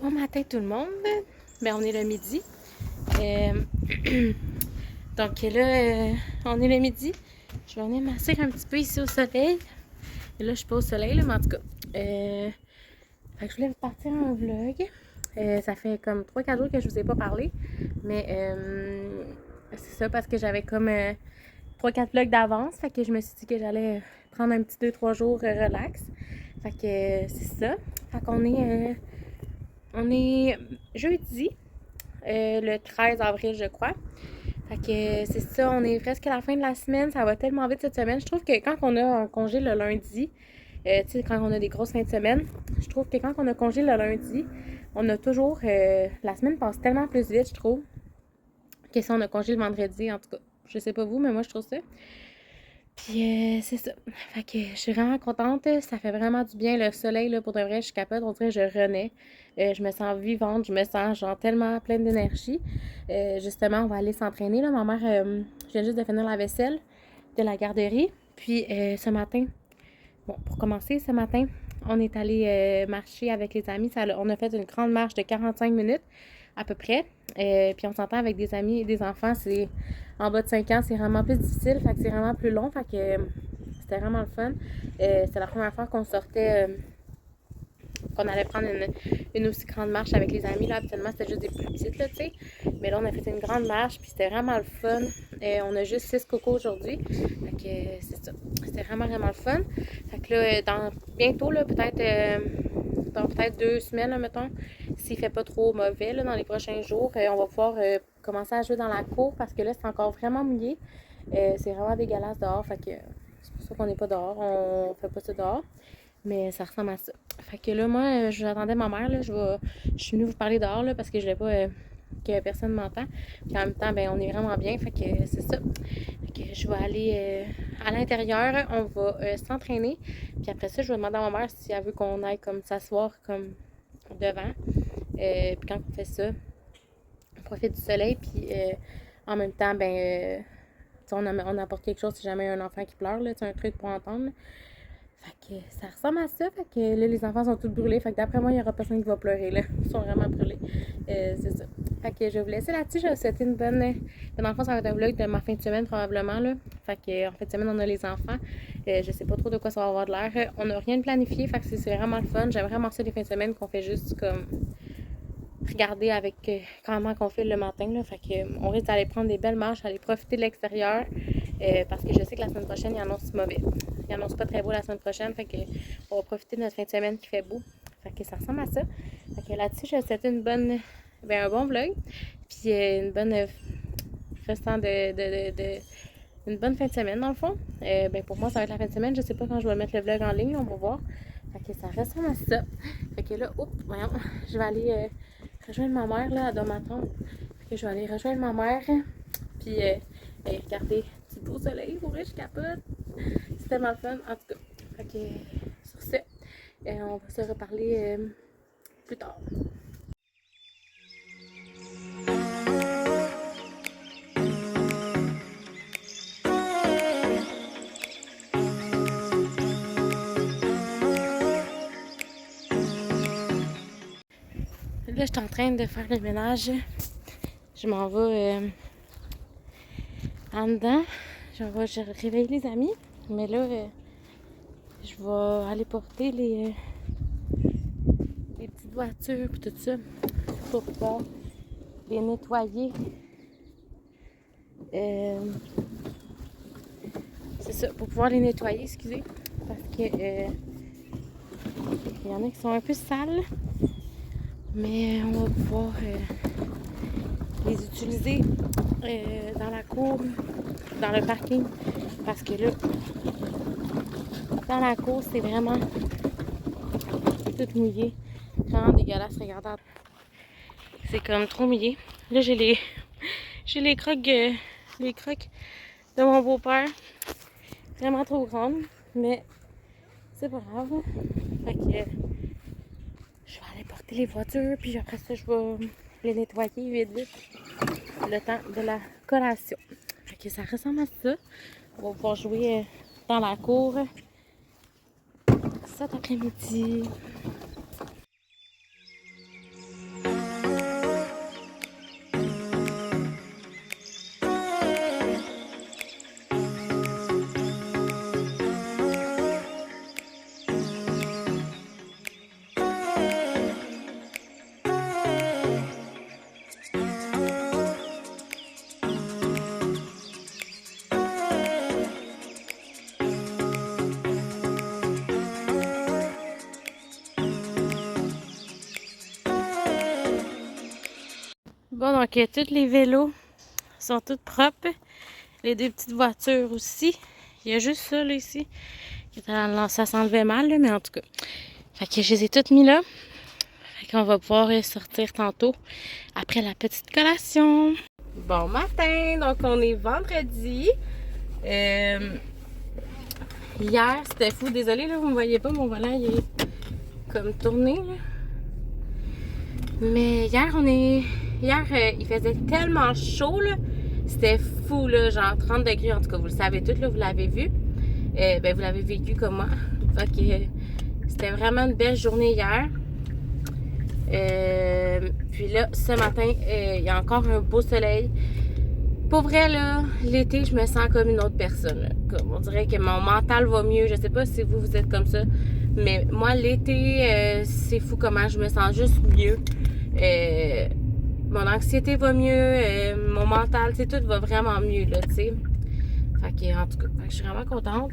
Bon matin tout le monde. On est le midi. Euh, Donc là, on est le midi. Je vais venir m'asseoir un petit peu ici au soleil. Et là, je suis pas au soleil, là, mais en tout cas. Fait que je voulais vous partir un vlog. Ça fait comme 3-4 jours que je vous ai pas parlé. Mais c'est ça parce que j'avais comme 3-4 vlogs d'avance. Fait que je me suis dit que j'allais prendre un petit 2-3 jours relax. Fait que c'est ça. Fait qu'on est jeudi, le 13 avril, je crois. Fait que c'est ça, on est presque à la fin de la semaine. Ça va tellement vite cette semaine. Je trouve que quand on a un congé le lundi, tu sais, quand on a des grosses fins de semaine, je trouve que quand on a congé le lundi, on a toujours. La semaine passe tellement plus vite, je trouve, que si on a congé le vendredi. En tout cas, je sais pas vous, mais moi, je trouve ça. Puis c'est ça. Fait que je suis vraiment contente. Ça fait vraiment du bien. Le soleil, là, pour de vrai, je suis capable. On dirait que je renais. Je me sens vivante. Je me sens genre tellement pleine d'énergie. Justement, on va aller s'entraîner. Là. Ma mère, je viens juste de finir la vaisselle de la garderie. Puis ce matin, bon, pour commencer, ce matin, on est allé marcher avec les amis. On a fait une grande marche de 45 minutes à peu près. Puis on s'entend avec des amis et des enfants. C'est en bas de 5 ans, c'est vraiment plus difficile. Fait que c'est vraiment plus long. Fait que c'était vraiment le fun. C'était la première fois qu'on sortait, qu'on allait prendre une aussi grande marche avec les amis. Là, habituellement, c'était juste des plus petites, là, tu sais. Mais là, on a fait une grande marche, puis c'était vraiment le fun. On a juste 6 cocos aujourd'hui. Fait que c'est ça. C'était vraiment, vraiment le fun. Fait que là, bientôt, là, dans peut-être 2 semaines, là, mettons, s'il fait pas trop mauvais, là, dans les prochains jours, on va pouvoir commencer à jouer dans la cour parce que là, c'est encore vraiment mouillé. C'est vraiment dégueulasse dehors. Fait que c'est pour ça qu'on n'est pas dehors. On fait pas ça dehors. Mais ça ressemble à ça. Fait que là, moi, j'attendais ma mère. Là, je suis venue vous parler dehors là, parce que je voulais pas que personne m'entende. Puis en même temps, ben, on est vraiment bien. Fait que c'est ça. Fait que je vais aller à l'intérieur. On va s'entraîner. Puis après ça, je vais demander à ma mère si elle veut qu'on aille comme s'asseoir comme devant. Puis quand on fait ça, on profite du soleil. Puis en même temps, ben, on apporte quelque chose si jamais il y a un enfant qui pleure. Là, un truc pour entendre. Là. Fait que ça ressemble à ça. Fait que là, les enfants sont tous brûlés. Fait que d'après moi, il n'y aura personne qui va pleurer. Là. Ils sont vraiment brûlés. C'est ça. Fait que je vais vous laisser là-dessus. Je vais vous souhaiter une bonne. Dans le fond, ça va être un vlog de ma fin de semaine, probablement. Là. Fait que en fin de semaine, on a les enfants. Je sais pas trop de quoi ça va avoir de l'air. On n'a rien de planifié. Fait que c'est vraiment le fun. J'aime vraiment ça les fins de semaine qu'on fait juste comme regarder avec comment qu'on fait le matin. Là. Fait que, on risque d'aller prendre des belles marches, aller profiter de l'extérieur. Parce que je sais que la semaine prochaine, il annonce mauvais. Il annonce pas très beau la semaine prochaine. Fait que on va profiter de notre fin de semaine qui fait beau. Fait que ça ressemble à ça. Fait que là-dessus, je vais vous souhaiter un bon vlog. Puis une bonne restant une bonne fin de semaine dans le fond. Pour moi, ça va être la fin de semaine. Je sais pas quand je vais mettre le vlog en ligne. On va voir. Fait que ça ressemble à ça. Fait que là, voyons, je vais aller rejoindre ma mère, là, elle doit m'attendre. Fait que je vais aller rejoindre ma mère. Puis, regardez, du beau soleil, pour vrai, je capote. C'est tellement le fun, en tout cas. Fait que, sur ce, on va se reparler plus tard. Là, je suis en train de faire le ménage. Je m'en vais en dedans. Je réveille les amis. Mais là, je vais aller porter les petites voitures et tout ça pour pouvoir les nettoyer. C'est ça, pour pouvoir les nettoyer, excusez. Parce que il y en a qui sont un peu sales. Mais on va pouvoir les utiliser dans la cour, dans le parking. Parce que là, dans la cour, c'est vraiment tout mouillé. Vraiment dégueulasse, regardez. C'est comme trop mouillé. Là, j'ai les crocs de mon beau-père. Vraiment trop grandes, mais c'est pas grave. Fait que je vais aller porter les voitures, puis après ça, je vais les nettoyer vite le temps de la collation. Fait que ça ressemble à ça. On va pouvoir jouer dans la cour cet après-midi. Bon, donc tous les vélos sont tous propres. Les deux petites voitures aussi. Il y a juste ça, là, ici. Ça s'enlevait mal, là, mais en tout cas. Fait que je les ai toutes mis là. Fait qu'on va pouvoir sortir tantôt après la petite collation. Bon matin! Donc, on est vendredi. Hier, c'était fou. Désolée, là, vous me voyez pas. Mon volant, il est comme tourné, là. Mais hier, il faisait tellement chaud, là. C'était fou, là, genre 30 degrés. En tout cas, vous le savez tout, là, vous l'avez vu. Vous l'avez vécu comme moi. Fait que c'était vraiment une belle journée hier. Puis là, ce matin, il y a encore un beau soleil. Pour vrai, là, l'été, je me sens comme une autre personne. Là. Comme on dirait que mon mental va mieux. Je sais pas si vous êtes comme ça. Mais moi, l'été, c'est fou comment je me sens juste mieux. Mon anxiété va mieux. Mon mental, tu sais, tout va vraiment mieux, là, tu sais. Fait que, en tout cas, je suis vraiment contente.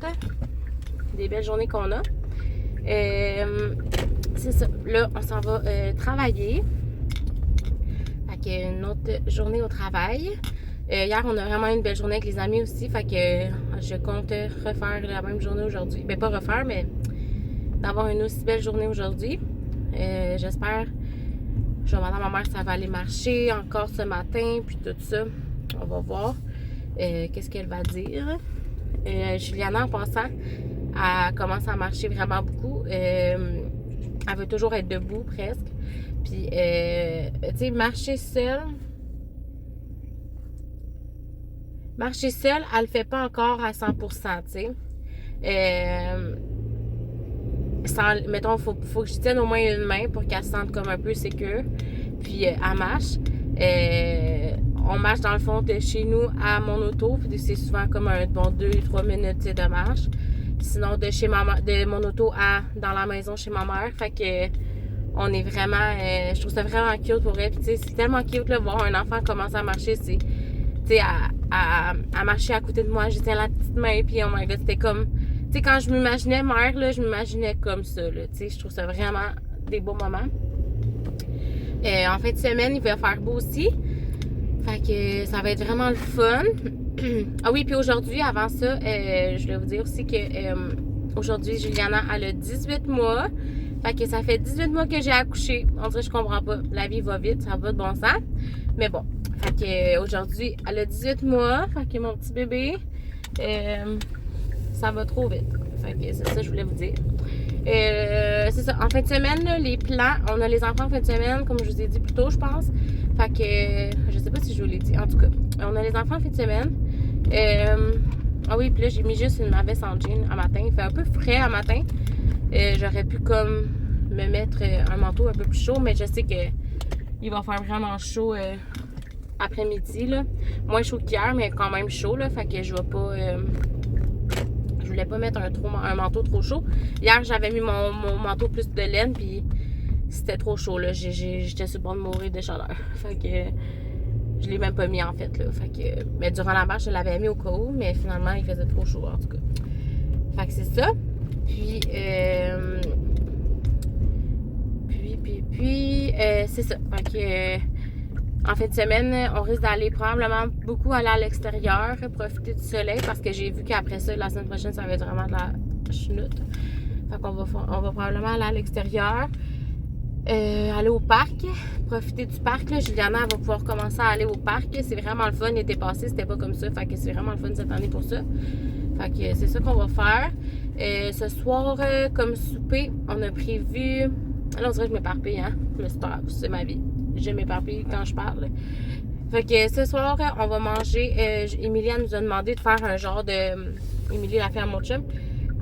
Des belles journées qu'on a. C'est ça. Là, on s'en va travailler. Fait que une autre journée au travail. Hier, on a vraiment eu une belle journée avec les amis aussi. Fait que je compte refaire la même journée aujourd'hui. Ben, pas refaire, mais d'avoir une aussi belle journée aujourd'hui. J'espère. Je vais demander à ma mère si ça va aller marcher encore ce matin. Puis tout ça. On va voir qu'est-ce qu'elle va dire. Juliana, en passant, elle commence à marcher vraiment beaucoup. Elle veut toujours être debout, presque. Puis, tu sais, marcher seule, elle le fait pas encore à 100%, tu sais. Mettons, faut que je tienne au moins une main pour qu'elle se sente comme un peu sécure. Puis, elle marche. On marche dans le fond de chez nous à mon auto. Puis c'est souvent comme un bon 2-3 minutes de marche. Sinon, de mon auto dans la maison chez ma mère. Fait que on est vraiment... je trouve ça vraiment cute pour elle. Puis tu sais, c'est tellement cute là, voir un enfant commencer à marcher. Tu sais, à marcher à côté de moi. Je tiens la petite main. Puis oh my god, c'était comme... Tu sais, quand je m'imaginais mère, là, je m'imaginais comme ça. Là, tu sais, je trouve ça vraiment des beaux moments. En fin de semaine, il va faire beau aussi. Fait que ça va être vraiment le fun. Ah oui, puis aujourd'hui, avant ça, je voulais vous dire aussi que aujourd'hui, Juliana, elle a 18 mois. Fait que ça fait 18 mois que j'ai accouché. On dirait que je comprends pas. La vie va vite, ça va pas de bon sens. Mais bon. Fait que aujourd'hui, elle a 18 mois. Fait que mon petit bébé, ça va trop vite. Fait que c'est ça que je voulais vous dire. C'est ça. En fin de semaine, là, les plans, on a les enfants en fin de semaine, comme je vous ai dit plus tôt, je pense. Fait que, je sais pas si je vous l'ai dit. En tout cas, on a les enfants en fin de semaine. Ah oui, puis là, j'ai mis juste ma veste en jean à matin. Il fait un peu frais à matin. J'aurais pu comme me mettre un manteau un peu plus chaud, mais je sais que il va faire vraiment chaud après-midi, là. Moins chaud qu'hier, mais quand même chaud, là. Fait que je vais pas... je voulais pas mettre un manteau trop chaud. Hier, j'avais mis mon manteau plus de laine, puis c'était trop chaud, là. J'étais sur le bord de mourir de chaleur. Fait que je l'ai même pas mis, en fait, là. Fait que... Mais durant la marche, je l'avais mis au cas où, mais finalement, il faisait trop chaud, en tout cas. Fait que c'est ça. Puis, c'est ça. Fait que, en fin de semaine, on risque d'aller probablement beaucoup aller à l'extérieur, profiter du soleil, parce que j'ai vu qu'après ça, la semaine prochaine, ça va être vraiment de la chenoute. Fait qu'on va probablement aller à l'extérieur, aller au parc, profiter du parc. Là. Juliana va pouvoir commencer à aller au parc. C'est vraiment le fun. L'été passé, c'était pas comme ça. Fait que c'est vraiment le fun cette année pour ça. Fait que c'est ça qu'on va faire. Ce soir, comme souper, on a prévu... Là, on dirait que je m'éparpille, hein? Mais c'est pas grave, c'est ma vie. Je m'éparpille quand je parle. Fait que ce soir, on va manger... Emilia nous a demandé de faire un genre de... Emilie, la fille à mon chum,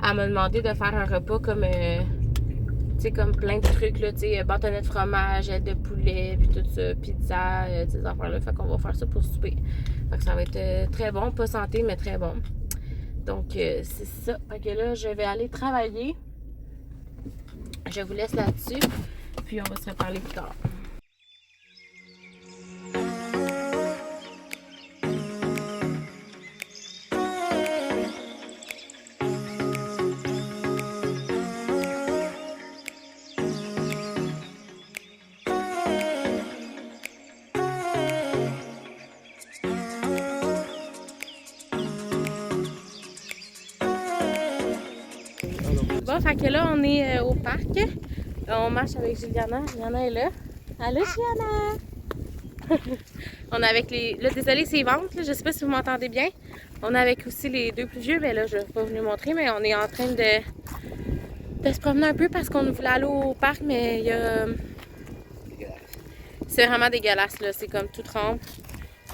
elle m'a demandé de faire un repas comme... tu sais, comme plein de trucs, là, tu sais, bâtonnet de fromage, aile de poulet, puis tout ça, pizza, ces affaires-là. Fait qu'on va faire ça pour souper. Fait que ça va être très bon, pas santé, mais très bon. Donc, c'est ça. Fait que là, je vais aller travailler. Je vous laisse là-dessus. Puis, on va se reparler plus tard. fait que là, on est au parc. On marche avec Juliana. Juliana est là. Allô, Juliana! On est avec les... Là, désolé, c'est ventre. Je sais pas si vous m'entendez bien. On est avec aussi les deux plus vieux. Mais là, je vais pas vous les montrer, mais on est en train de se promener un peu parce qu'on voulait aller au parc, mais il y a... C'est vraiment dégueulasse, là. C'est comme tout trempe.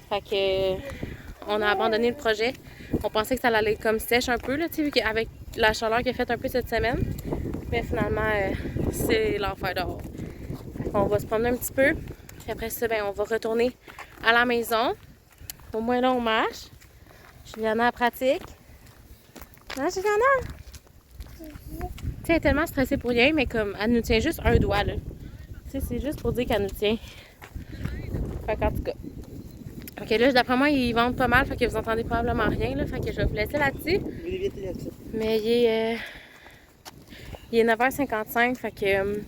Fait que... On a abandonné le projet. On pensait que ça allait comme sèche un peu, là, tu sais, avec la chaleur qu'il a fait un peu cette semaine. Mais finalement, c'est l'enfer dehors. On va se promener un petit peu. Puis après ça, ben, on va retourner à la maison. Au moins là, on marche. Juliana pratique. Hein, Juliana? Tu sais, elle est tellement stressée pour rien, mais comme elle nous tient juste un doigt, là. Tu sais, c'est juste pour dire qu'elle nous tient. Fait qu'en tout cas. Ok, là, d'après moi, ils vendent pas mal, fait que vous entendez probablement rien, là. Fait que je vais vous laisser là-dessus. Mais il est 9h55, fait que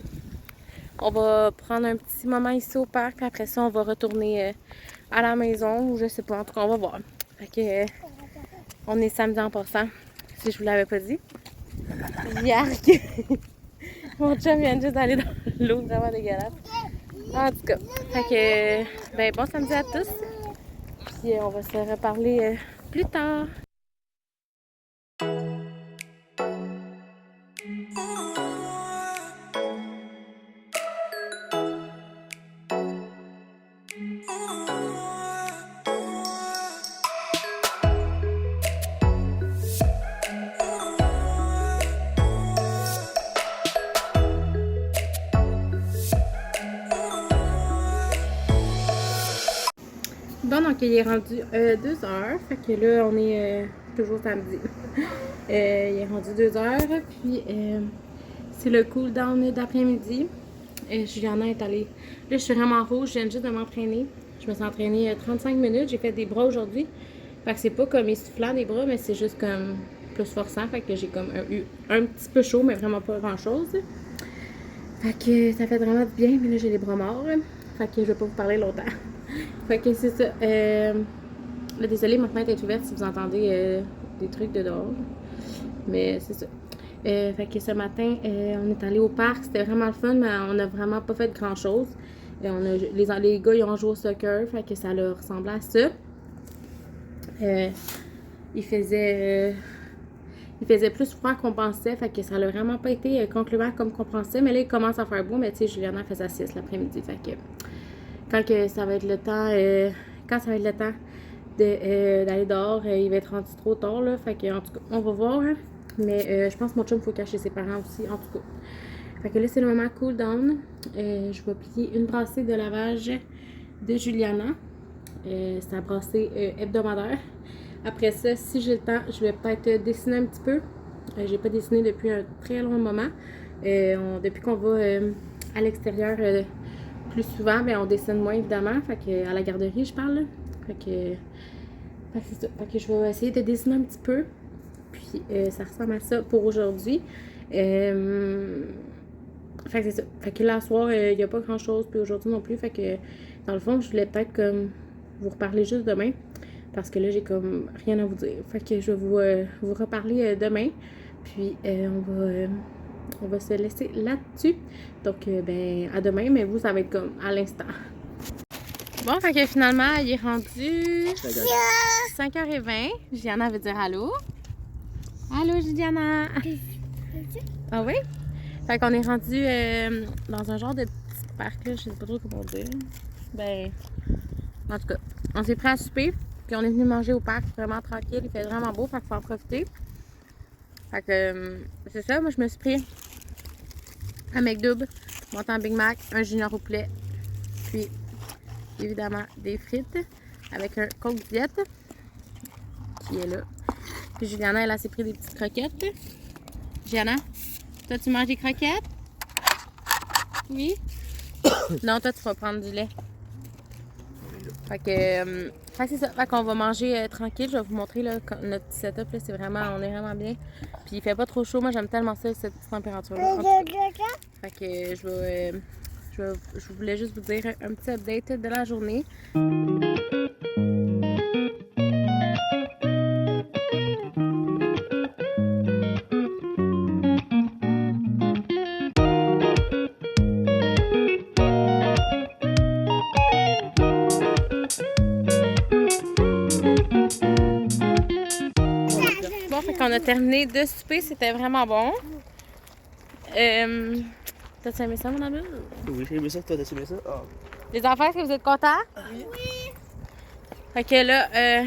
on va prendre un petit moment ici au parc, puis après ça, on va retourner à la maison, ou je sais pas, en tout cas, on va voir. Fait que on est samedi en passant, si je vous l'avais pas dit. Yark! Mon chum vient juste d'aller dans l'eau, vraiment dégueulasse. En tout cas, fait que, ben bon samedi à tous. Puis on va se reparler plus tard. Bon, donc il est rendu 2h, fait que là on est toujours samedi. Il est rendu 2h, puis c'est le cool down d'après-midi. Juliana est allée. Là, je suis vraiment rouge, je viens juste de m'entraîner. Je me suis entraînée 35 minutes, j'ai fait des bras aujourd'hui. Fait que c'est pas comme essoufflant des bras, mais c'est juste comme plus forçant. Fait que j'ai comme eu un petit peu chaud, mais vraiment pas grand chose. Fait que ça fait vraiment du bien, mais là j'ai les bras morts. Fait que je vais pas vous parler longtemps. Fait que c'est ça. Là, désolée, ma fenêtre est ouverte si vous entendez des trucs de dehors. Mais c'est ça. Fait que ce matin, on est allé au parc. C'était vraiment le fun, mais on n'a vraiment pas fait grand chose. Les gars, ils ont joué au soccer. Fait que ça leur ressemblait à ça. Il faisait plus froid qu'on pensait. Fait que ça n'a vraiment pas été concluant comme qu'on pensait. Mais là, il commence à faire beau. Mais tu sais, Juliana faisait la sieste l'après-midi. Fait que quand ça va être le temps, d'aller dehors, il va être rendu trop tard, là. Fait que, en tout cas, on va voir. Hein. Mais je pense que mon chum, il faut cacher ses parents aussi, en tout cas. Fait que là, c'est le moment cool down. Je vais plier une brassée de lavage de Juliana. C'est la brassée hebdomadaire. Après ça, si j'ai le temps, je vais peut-être dessiner un petit peu. J'ai pas dessiné depuis un très long moment. Depuis qu'on va à l'extérieur plus souvent, mais on dessine moins évidemment. Fait que à la garderie, je parle. Là. Fait que c'est ça. Fait que je vais essayer de dessiner un petit peu. Puis ça ressemble à ça pour aujourd'hui. Fait que c'est ça. Fait que là, ce soir, il n'y a pas grand chose. Puis aujourd'hui non plus. Fait que dans le fond, je voulais peut-être comme vous reparler juste demain. Parce que là, j'ai comme rien à vous dire. Fait que je vais vous reparler demain. Puis on va se laisser là-dessus. Donc, ben, à demain. Mais vous, ça va être comme à l'instant. Bon, fait que finalement, il est rendu 5h20. Juliana veut dire allô. Allô, Juliana. Ah oui? Fait qu'on est rendu dans un genre de petit parc, là. Je sais pas trop comment dire. Ben, en tout cas, on s'est pris à souper. Puis on est venu manger au parc, vraiment tranquille. Il fait vraiment beau, fait qu'il faut en profiter. Fait que, c'est ça. Moi, je me suis pris un McDouble, montant Big Mac, un junior au poulet. Puis, évidemment, des frites avec un Coke Diet qui est là. Puis Juliana, elle s'est pris des petites croquettes. Juliana, toi, tu manges des croquettes? Oui? Non, toi, tu vas prendre du lait. Fait que c'est ça. Fait qu'on va manger tranquille. Je vais vous montrer là, notre petit setup. Là, on est vraiment bien. Puis il fait pas trop chaud. Moi, j'aime tellement ça, cette petite température-là. Fait que je voulais juste vous dire un petit update de la journée. a terminé de souper, c'était vraiment bon. T'as-tu aimé ça, mon ami? Oui, j'ai aimé ça, toi, t'as aimé ça? Oh. Les enfants, est-ce que vous êtes contents? Oui. Fait que là,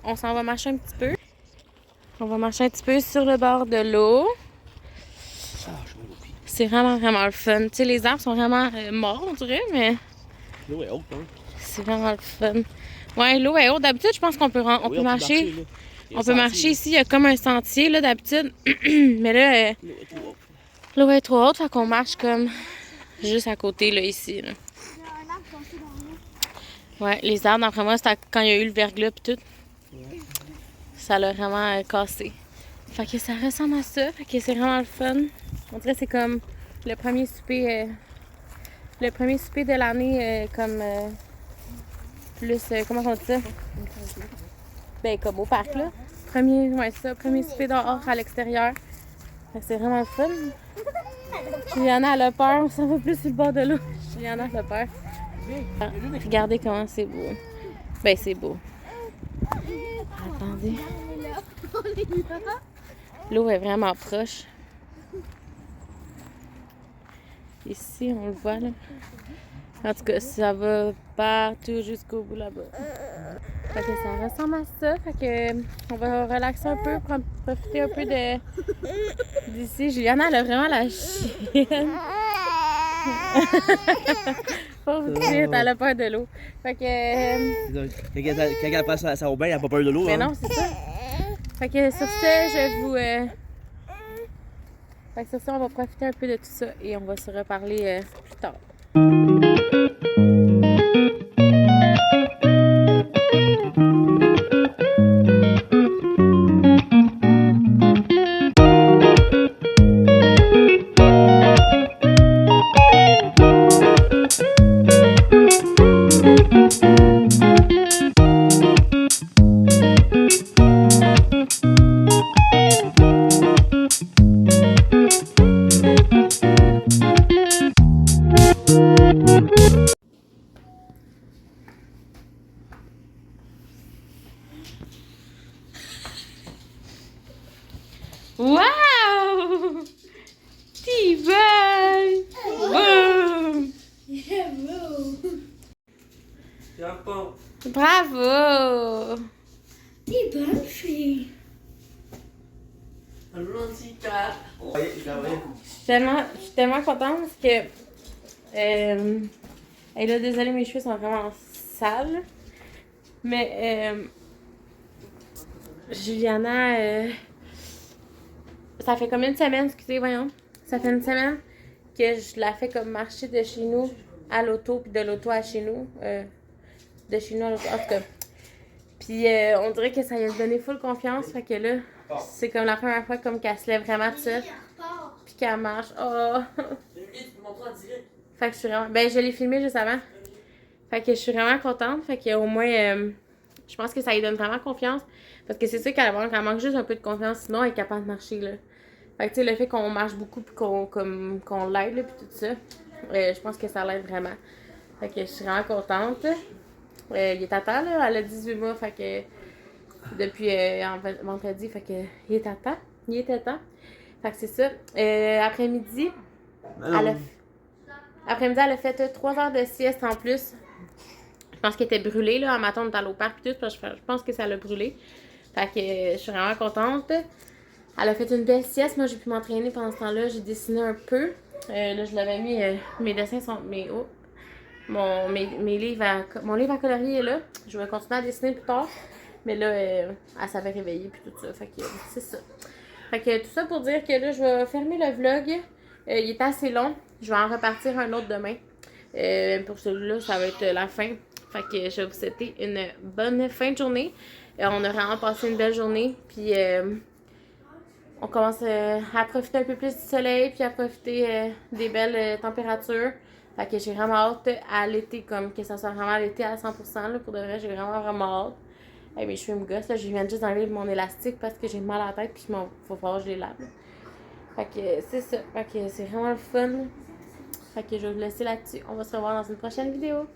on s'en va marcher un petit peu. On va marcher un petit peu sur le bord de l'eau. Ah, je me pied. C'est vraiment, vraiment le fun. Tu sais, les arbres sont vraiment morts, on dirait, mais L'eau est haute, hein? c'est vraiment le fun. Ouais, l'eau est haute. D'habitude, je pense qu'on peut, on peut marcher. On peut marcher ici. Il y a comme un sentier, là, d'habitude. Mais là, l'eau est trop haute, fait qu'on marche comme juste à côté, là, ici. Là. Ouais, les arbres, d'après moi, c'était quand il y a eu le verglas pis tout. Ouais. Ça l'a vraiment cassé. Fait que ça ressemble à ça. Fait que c'est vraiment le fun. On dirait que c'est comme le premier souper de l'année, comme plus, comment on dit ça? Ben, comme au parc, là. Premier souper dehors à l'extérieur. Fait que c'est vraiment le fun. Juliana, elle a peur. On s'en va plus sur le bord de l'eau. Juliana, elle a peur. Ah, regardez comment c'est beau. Ben, c'est beau. Attendez. L'eau est vraiment proche. Ici, on le voit, là. En tout cas, ça va partout jusqu'au bout là-bas. Fait que ça ressemble à ça. Fait que on va relaxer un peu, profiter un peu d'ici. Juliana, elle a vraiment la chienne. Pauvre petite, elle a peur de l'eau. Fait que... Quand elle passe à sa bain, elle n'a pas peur de l'eau. Mais non, c'est ça. Fait que sur ce, je vous... Fait que sur ça, on va profiter un peu de tout ça et on va se reparler plus tard. Wow! Steven! Boum! Bravo! T'es bonne fille. Je suis tellement contente parce que... et là, désolée, mes cheveux sont vraiment sales. Mais Juliana... ça fait combien de semaines, excusez, voyons. Ça fait une semaine que je la fais comme marcher de chez nous à l'auto, puis de l'auto à chez nous. De chez nous à l'auto, en tout cas. Puis on dirait que ça lui a donné full confiance. Fait que là, c'est comme la première fois comme qu'elle se lève vraiment toute seule. Puis qu'elle marche. Oh! Fait que je suis vraiment... Ben, je l'ai filmé juste avant. Fait que je suis vraiment contente. Fait que au moins, je pense que ça lui donne vraiment confiance. Parce que c'est sûr qu'elle manque juste un peu de confiance. Sinon, elle est capable de marcher, là. Fait que tu sais, le fait qu'on marche beaucoup puis qu'on l'aide, là, puis tout ça, je pense que ça l'aide vraiment. Fait que je suis vraiment contente. Il est tata, là. Elle a 18 mois, fait que... Depuis vendredi, fait que... Il est tata. Il était temps. Fait que c'est ça. Après-midi, elle a fait 3 heures de sieste en plus. Je pense qu'elle était brûlée, là. En matin, on est allé au parc et tout. Parce que je pense que ça l'a brûlé. Fait que je suis vraiment contente. Elle a fait une belle sieste. Moi, j'ai pu m'entraîner pendant ce temps-là. J'ai dessiné un peu. Là, je l'avais mis... mes dessins sont... Mon livre à colorier est là. Je vais continuer à dessiner plus tard. Mais là, elle s'avait réveillée puis tout ça. Fait que c'est ça. Fait que tout ça pour dire que là, je vais fermer le vlog. Il est assez long. Je vais en repartir un autre demain. Pour celui-là, ça va être la fin. Fait que je vais vous souhaiter une bonne fin de journée. On a vraiment passé une belle journée. Puis on commence à profiter un peu plus du soleil. Puis à profiter des belles températures. Fait que j'ai vraiment hâte à l'été, comme que ça soit vraiment l'été à 100%. Là, pour de vrai, j'ai vraiment hâte. Hey, mes cheveux me gossent, là. Je viens juste d'enlever mon élastique parce que j'ai mal à la tête. Puis il faut falloir que je les lave. Là. Fait que c'est ça. Fait que c'est vraiment le fun. Fait que je vais vous laisser là-dessus. On va se revoir dans une prochaine vidéo.